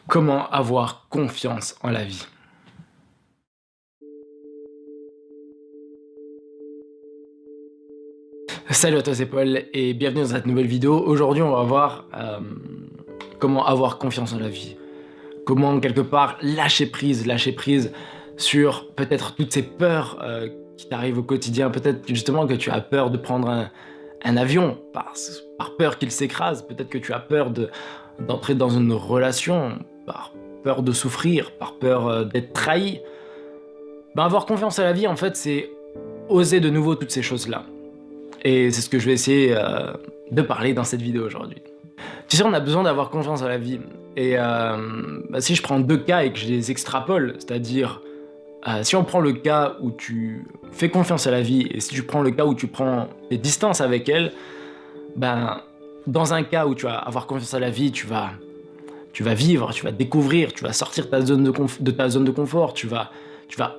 Comment avoir confiance en la vie? Salut à toi, c'est Paul et bienvenue dans cette nouvelle vidéo. Aujourd'hui, on va voir comment avoir confiance en la vie. Comment, quelque part, lâcher prise sur peut-être toutes ces peurs qui t'arrivent au quotidien. Peut-être justement que tu as peur de prendre un avion par peur qu'il s'écrase. Peut-être que tu as peur d'entrer dans une relation par peur de souffrir, par peur d'être trahi. Ben, avoir confiance en la vie, en fait, c'est oser de nouveau toutes ces choses-là. Et c'est ce que je vais essayer de parler dans cette vidéo aujourd'hui. Tu sais, on a besoin d'avoir confiance en la vie. Et si je prends deux cas et que je les extrapole, c'est-à-dire si on prend le cas où tu fais confiance à la vie et si tu prends le cas où tu prends des distances avec elle, ben, dans un cas où tu vas avoir confiance à la vie, tu vas vivre, tu vas découvrir, tu vas sortir de ta zone de confort, tu vas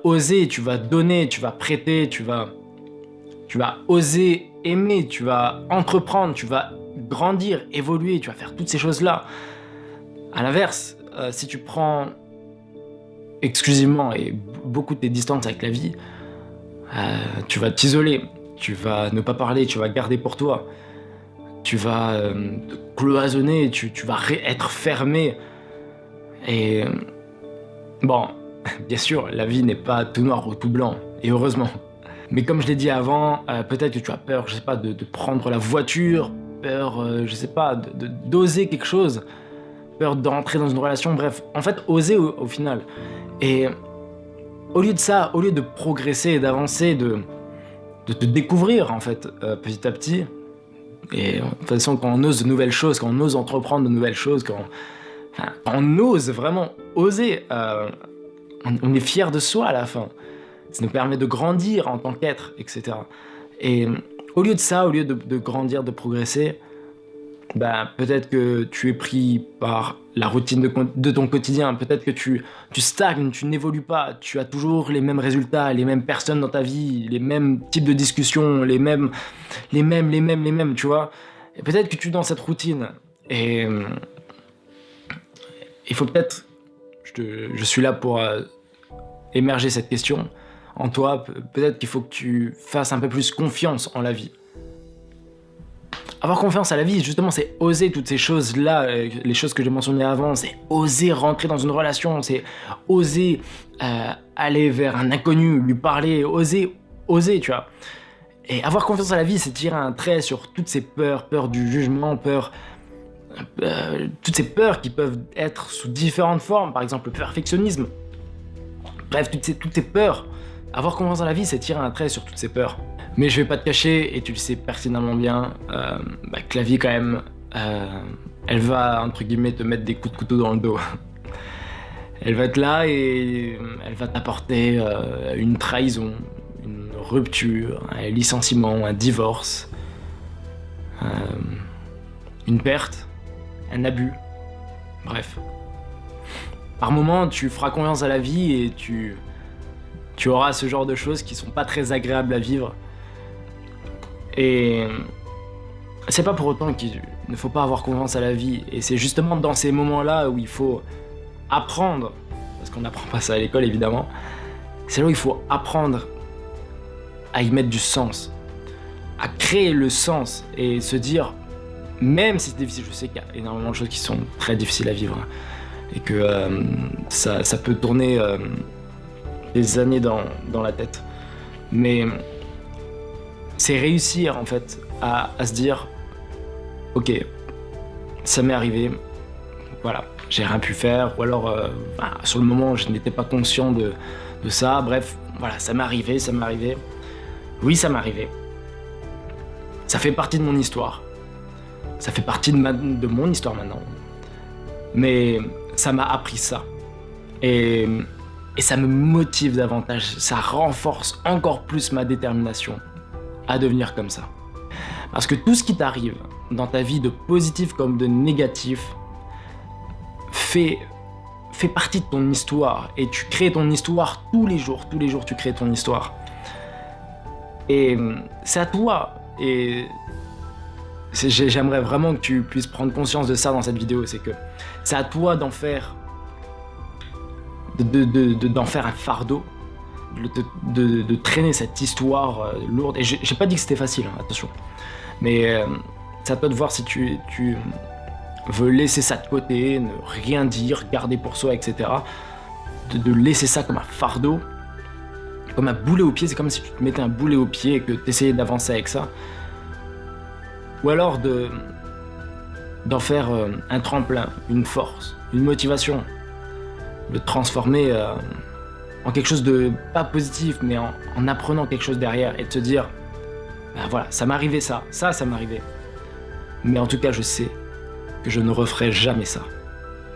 oser, tu vas donner, tu vas prêter, tu vas oser aimer, tu vas entreprendre, tu vas grandir, évoluer, tu vas faire toutes ces choses-là. À l'inverse, si tu prends exclusivement et beaucoup de tes distances avec la vie, tu vas t'isoler, tu vas ne pas parler, tu vas garder pour toi, tu vas te cloisonner, tu vas être fermé. Et bon, bien sûr, la vie n'est pas tout noir ou tout blanc, et heureusement. Mais comme je l'ai dit avant, peut-être que tu as peur, je sais pas, de prendre la voiture, peur, je sais pas, d'oser quelque chose, peur d'entrer dans une relation, bref, en fait, oser au final. Et au lieu de ça, au lieu de progresser, d'avancer, de te découvrir, en fait, petit à petit, et de toute façon, quand on ose de nouvelles choses, quand on ose entreprendre de nouvelles choses, quand on ose vraiment oser, on est fier de soi à la fin. Ça nous permet de grandir en tant qu'être, etc. Et au lieu de ça, au lieu de grandir, de progresser, ben, peut-être que tu es pris par la routine de ton quotidien, peut-être que tu stagnes, tu n'évolues pas, tu as toujours les mêmes résultats, les mêmes personnes dans ta vie, les mêmes types de discussions, les mêmes, tu vois. Et peut-être que tu es dans cette routine. Et il faut peut-être, je suis là pour émerger cette question en toi, peut-être qu'il faut que tu fasses un peu plus confiance en la vie. Avoir confiance à la vie, justement, c'est oser toutes ces choses-là, les choses que j'ai mentionnées avant, c'est oser rentrer dans une relation, c'est oser aller vers un inconnu, lui parler, oser, tu vois. Et avoir confiance à la vie, c'est tirer un trait sur toutes ces peurs, peur du jugement, toutes ces peurs qui peuvent être sous différentes formes, par exemple le perfectionnisme. Bref, toutes ces peurs. Avoir confiance en la vie, c'est tirer un trait sur toutes ces peurs. Mais je vais pas te cacher, et tu le sais pertinemment bien, que la vie quand même, elle va, entre guillemets, te mettre des coups de couteau dans le dos. Elle va être là et elle va t'apporter une trahison, une rupture, un licenciement, un divorce, une perte, un abus, bref. Par moments, tu feras confiance à la vie et tu auras ce genre de choses qui sont pas très agréables à vivre. Et c'est pas pour autant qu'il ne faut pas avoir confiance à la vie. Et c'est justement dans ces moments-là où il faut apprendre, parce qu'on n'apprend pas ça à l'école évidemment, c'est là où il faut apprendre à y mettre du sens, à créer le sens et se dire, même si c'est difficile, je sais qu'il y a énormément de choses qui sont très difficiles à vivre, et que ça peut tourner des années dans la tête. Mais c'est réussir en fait à se dire ok, ça m'est arrivé, voilà, j'ai rien pu faire, ou alors sur le moment je n'étais pas conscient de ça, bref, voilà, ça m'est arrivé, oui ça m'est arrivé, ça fait partie de mon histoire, ça fait partie de mon histoire maintenant, mais ça m'a appris ça, et ça me motive davantage, ça renforce encore plus ma détermination à devenir comme ça. Parce que tout ce qui t'arrive dans ta vie, de positif comme de négatif, fait partie de ton histoire. Et tu crées ton histoire tous les jours tu crées ton histoire. Et c'est à toi. Et j'aimerais vraiment que tu puisses prendre conscience de ça dans cette vidéo, c'est que c'est à toi d'en faire d'en faire un fardeau, de traîner cette histoire lourde. Et j'ai pas dit que c'était facile, hein, attention. Mais c'est à toi de voir si tu veux laisser ça de côté, ne rien dire, garder pour soi, etc. De laisser ça comme un fardeau, comme un boulet au pied. C'est comme si tu te mettais un boulet au pied et que tu essayais d'avancer avec ça. Ou alors d'en faire un tremplin, une force, une motivation, de transformer en quelque chose de pas positif, mais en apprenant quelque chose derrière et de se dire, ben voilà, ça m'est arrivé ça m'est arrivé. Mais en tout cas, je sais que je ne referai jamais ça.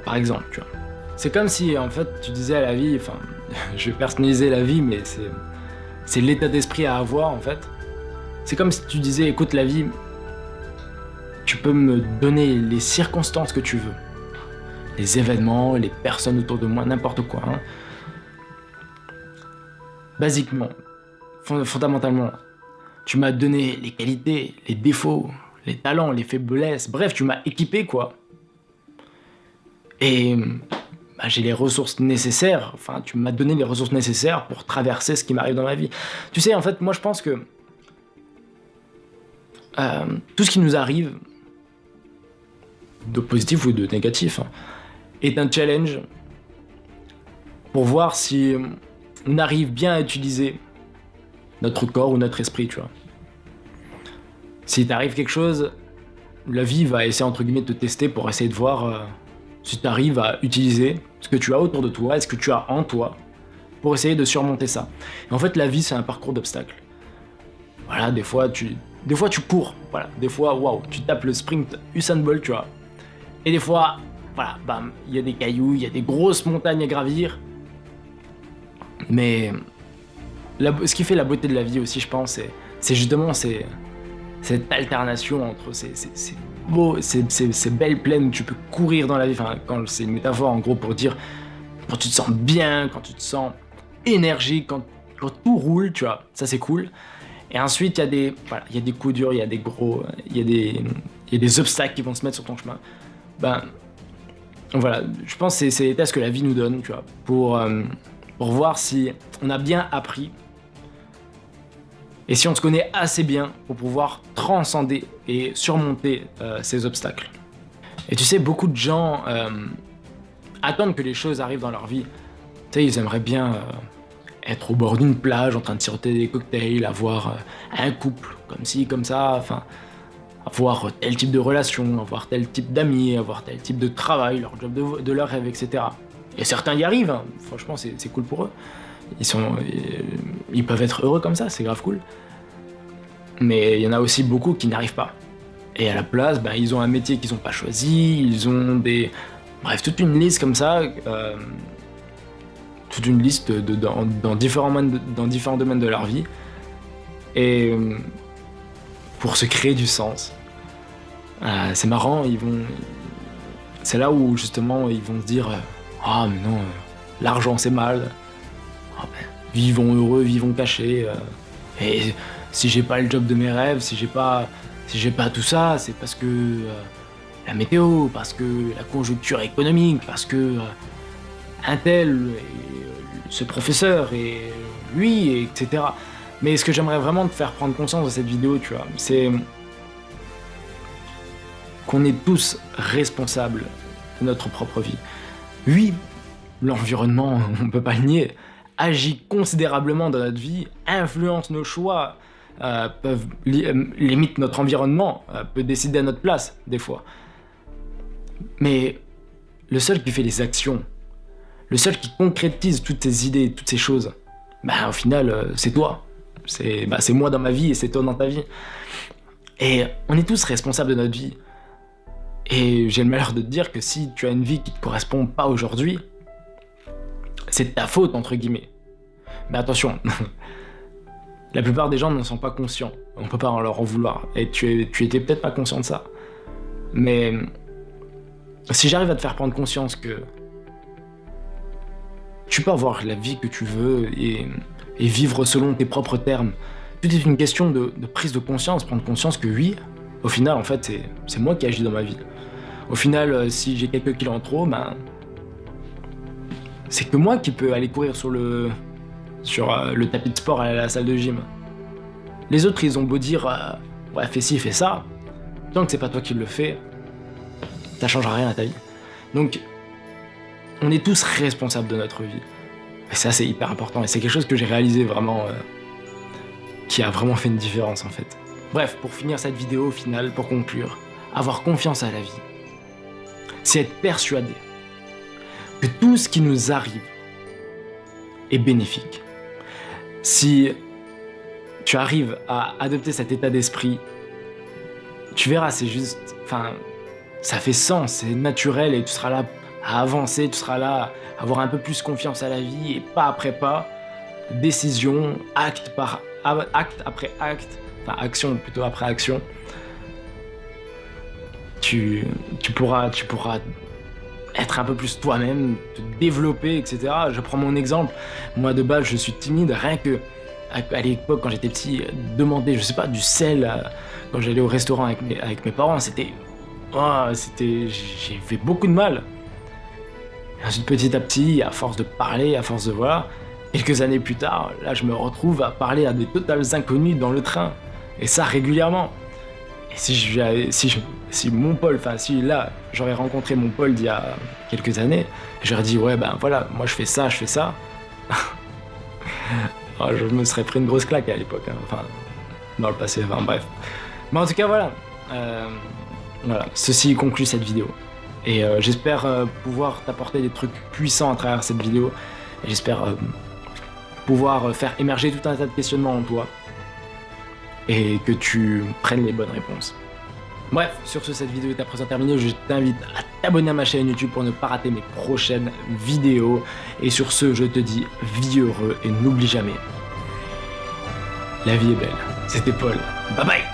Par exemple, tu vois. C'est comme si, en fait, tu disais à la vie, enfin, je vais personnaliser la vie, mais c'est l'état d'esprit à avoir, en fait. C'est comme si tu disais, écoute, la vie, tu peux me donner les circonstances que tu veux. Les événements, les personnes autour de moi, n'importe quoi. Hein. Basiquement, fondamentalement, tu m'as donné les qualités, les défauts, les talents, les faiblesses, bref, tu m'as équipé, quoi. Et bah, j'ai les ressources nécessaires, enfin, tu m'as donné les ressources nécessaires pour traverser ce qui m'arrive dans ma vie. Tu sais, en fait, moi, je pense que tout ce qui nous arrive, de positif ou de négatif, hein, est un challenge pour voir si on arrive bien à utiliser notre corps ou notre esprit, tu vois. Si t'arrive quelque chose, la vie va essayer entre guillemets de te tester pour essayer de voir si t'arrives à utiliser ce que tu as autour de toi et ce que tu as en toi pour essayer de surmonter ça. Et en fait, la vie, c'est un parcours d'obstacles. Voilà, des fois tu cours, voilà, des fois, waouh, tu tapes le sprint Usain Bolt, tu vois. Et des fois, voilà, bam, il y a des cailloux, il y a des grosses montagnes à gravir. Mais ce qui fait la beauté de la vie aussi, je pense, c'est justement cette alternation entre ces belles plaines où tu peux courir dans la vie. Enfin, quand c'est une métaphore en gros pour dire quand tu te sens bien, quand tu te sens énergique, quand tout roule, tu vois, ça c'est cool. Et ensuite, il y a des coups durs, il y a des obstacles qui vont se mettre sur ton chemin. Ben, voilà, je pense que c'est les tests que la vie nous donne, tu vois, pour voir si on a bien appris et si on se connaît assez bien pour pouvoir transcender et surmonter ces obstacles. Et tu sais, beaucoup de gens attendent que les choses arrivent dans leur vie. Tu sais, ils aimeraient bien être au bord d'une plage en train de siroter des cocktails, avoir un couple comme ci, comme ça, enfin, avoir tel type de relation, avoir tel type d'amis, avoir tel type de travail, leur job de leur rêve, etc. Et certains y arrivent, hein. Franchement, c'est cool pour eux. Ils peuvent être heureux comme ça, c'est grave cool. Mais il y en a aussi beaucoup qui n'y arrivent pas. Et à la place, ben, ils ont un métier qu'ils n'ont pas choisi, ils ont des... Bref, toute une liste comme ça, toute une liste dans différents domaines de leur vie. Et pour se créer du sens, c'est marrant, c'est là où justement ils vont se dire ah mais non, l'argent c'est mal, vivons heureux, vivons cachés, et si j'ai pas le job de mes rêves, si j'ai pas tout ça, c'est parce que la météo, parce que la conjoncture économique, parce que un tel, ce professeur, et lui, etc. Mais ce que j'aimerais vraiment te faire prendre conscience de cette vidéo, tu vois, c'est qu'on est tous responsables de notre propre vie. Oui, l'environnement, on peut pas le nier, agit considérablement dans notre vie, influence nos choix, limite notre environnement, peut décider à notre place, des fois. Mais le seul qui fait les actions, le seul qui concrétise toutes ces idées, toutes ces choses, bah au final, c'est toi. C'est moi dans ma vie et c'est toi dans ta vie. Et on est tous responsables de notre vie. Et j'ai le malheur de te dire que si tu as une vie qui ne te correspond pas aujourd'hui, c'est de ta faute, entre guillemets. Mais attention, la plupart des gens n'en sont pas conscients. On peut pas leur en vouloir. Et tu étais peut-être pas conscient de ça. Mais si j'arrive à te faire prendre conscience que tu peux avoir la vie que tu veux et vivre selon tes propres termes, tout est une question de prise de conscience, prendre conscience que oui, au final, en fait, c'est moi qui agis dans ma vie. Au final, si j'ai quelques kilos en trop, ben, c'est que moi qui peux aller courir sur le tapis de sport à la salle de gym. Les autres, ils ont beau dire ouais, fais ci, fais ça. Tant que c'est pas toi qui le fais, ça changera rien à ta vie. Donc, on est tous responsables de notre vie. Et ça, c'est hyper important. Et c'est quelque chose que j'ai réalisé vraiment, qui a vraiment fait une différence en fait. Bref, pour finir cette vidéo, au final, pour conclure, avoir confiance à la vie, c'est être persuadé que tout ce qui nous arrive est bénéfique. Si tu arrives à adopter cet état d'esprit, tu verras, c'est juste, enfin, ça fait sens, c'est naturel et tu seras là à avancer, tu seras là à avoir un peu plus confiance à la vie et pas après pas, décision, acte après acte, enfin action plutôt après action, tu pourras être un peu plus toi-même, te développer, etc. Je prends mon exemple, moi de base je suis timide, rien que à l'époque quand j'étais petit, demander, je sais pas, du sel quand j'allais au restaurant avec mes parents, j'ai fait beaucoup de mal. Et ensuite petit à petit, à force de parler, à force de voilà, quelques années plus tard, là je me retrouve à parler à des totales inconnus dans le train, et ça régulièrement. Et si mon Paul, enfin si là j'aurais rencontré mon Paul d'il y a quelques années, j'aurais dit ouais ben voilà, moi je fais ça. Oh, je me serais pris une grosse claque à l'époque, hein. Enfin dans le passé, enfin bref. Mais en tout cas voilà, voilà, ceci conclut cette vidéo. Et j'espère pouvoir t'apporter des trucs puissants à travers cette vidéo. Et j'espère pouvoir faire émerger tout un tas de questionnements en toi. Et que tu prennes les bonnes réponses. Bref, sur ce, cette vidéo est à présent terminée. Je t'invite à t'abonner à ma chaîne YouTube pour ne pas rater mes prochaines vidéos. Et sur ce, je te dis, vis heureux et n'oublie jamais, la vie est belle. C'était Paul. Bye bye.